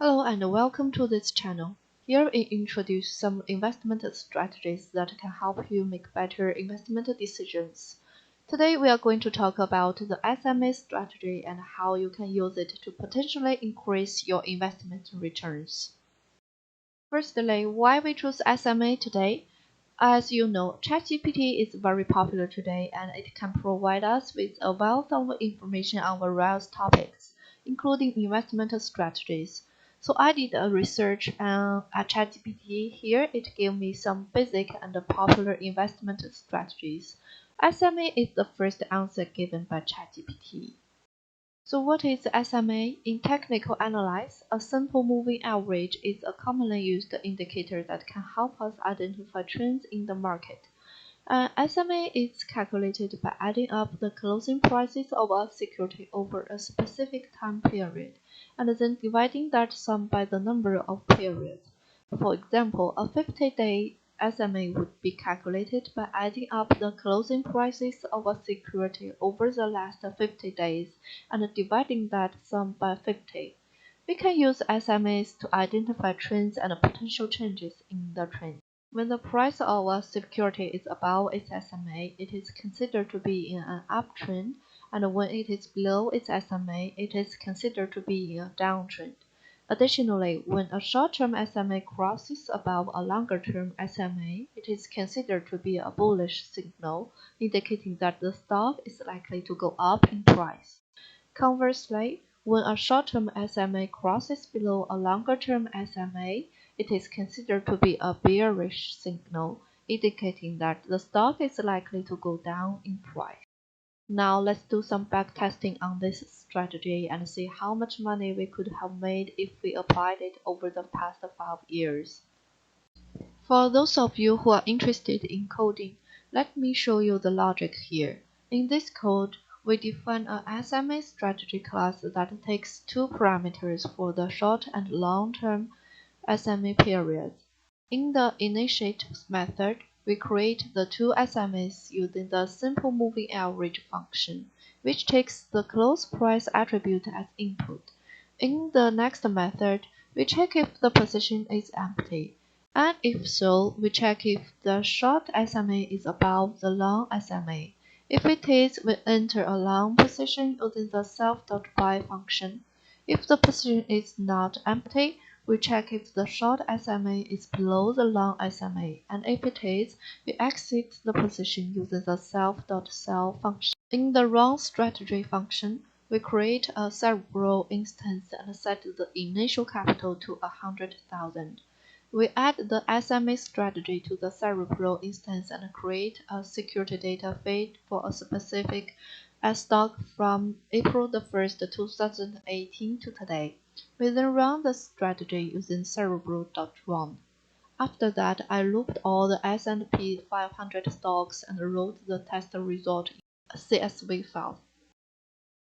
Hello and welcome to this channel. Here we introduce some investment strategies that can help you make better investment decisions. Today we are going to talk about the SMA strategy and how you can use it to potentially increase your investment returns. Firstly, why we choose SMA today? As you know, ChatGPT is very popular today and it can provide us with a wealth of information on various topics, including investment strategies. So I did a research at ChatGPT. Here it gave me some basic and popular investment strategies. SMA is the first answer given by ChatGPT. So what is SMA? In technical analysis, a simple moving average is a commonly used indicator that can help us identify trends in the market. SMA is calculated by adding up the closing prices of a security over a specific time period, and then dividing that sum by the number of periods. For example, a 50-day SMA would be calculated by adding up the closing prices of a security over the last 50 days and dividing that sum by 50. We can use SMAs to identify trends and potential changes in the trend. When the price of a security is above its SMA, it is considered to be in an uptrend, and when it is below its SMA, it is considered to be in a downtrend. Additionally, when a short-term SMA crosses above a longer-term SMA, it is considered to be a bullish signal, indicating that the stock is likely to go up in price. Conversely, when a short-term SMA crosses below a longer-term SMA, it is considered to be a bearish signal, indicating that the stock is likely to go down in price. Now let's do some backtesting on this strategy and see how much money we could have made if we applied it over the past 5 years. For those of you who are interested in coding, let me show you the logic here. In this code, we define a SMA strategy class that takes two parameters for the short and long-term SMA periods. In the initiate method, we create the two SMAs using the simple moving average function, which takes the close price attribute as input. In the next method, we check if the position is empty, and if so, we check if the short SMA is above the long SMA. If it is, we enter a long position using the self.buy function. If the position is not empty, we check if the short SMA is below the long SMA, and if it is, we exit the position using the self.sell function. In the run strategy function, we create a Cerebral instance and set the initial capital to 100,000. We add the SMA strategy to the Cerebral instance and create a security data feed for a specific stock from April 1st, 2018 to today. We then run the strategy using Cerebral.run. After that, I looked all the S&P 500 stocks and wrote the test result in a CSV file.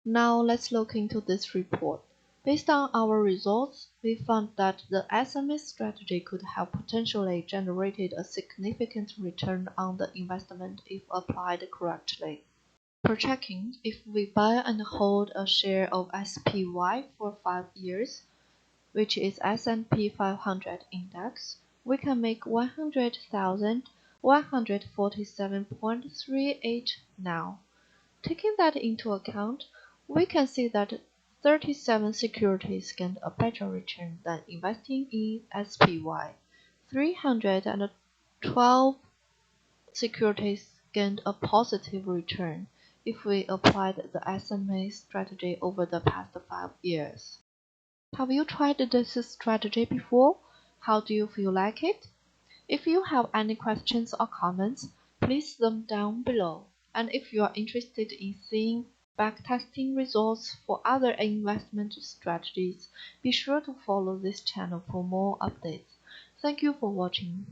Now let's look into this report. Based on our results, we found that the SMA strategy could have potentially generated a significant return on the investment if applied correctly. For checking, if we buy and hold a share of SPY for 5 years, which is S&P 500 index, we can make 100,147.38 now. Taking that into account, we can see that 37 securities gained a better return than investing in SPY. 312 securities gained a positive return if we applied the SMA strategy over the past 5 years. Have you tried this strategy before? How do you feel like it? If you have any questions or comments, please them down below. And if you are interested in seeing backtesting results for other investment strategies, be sure to follow this channel for more updates. Thank you for watching.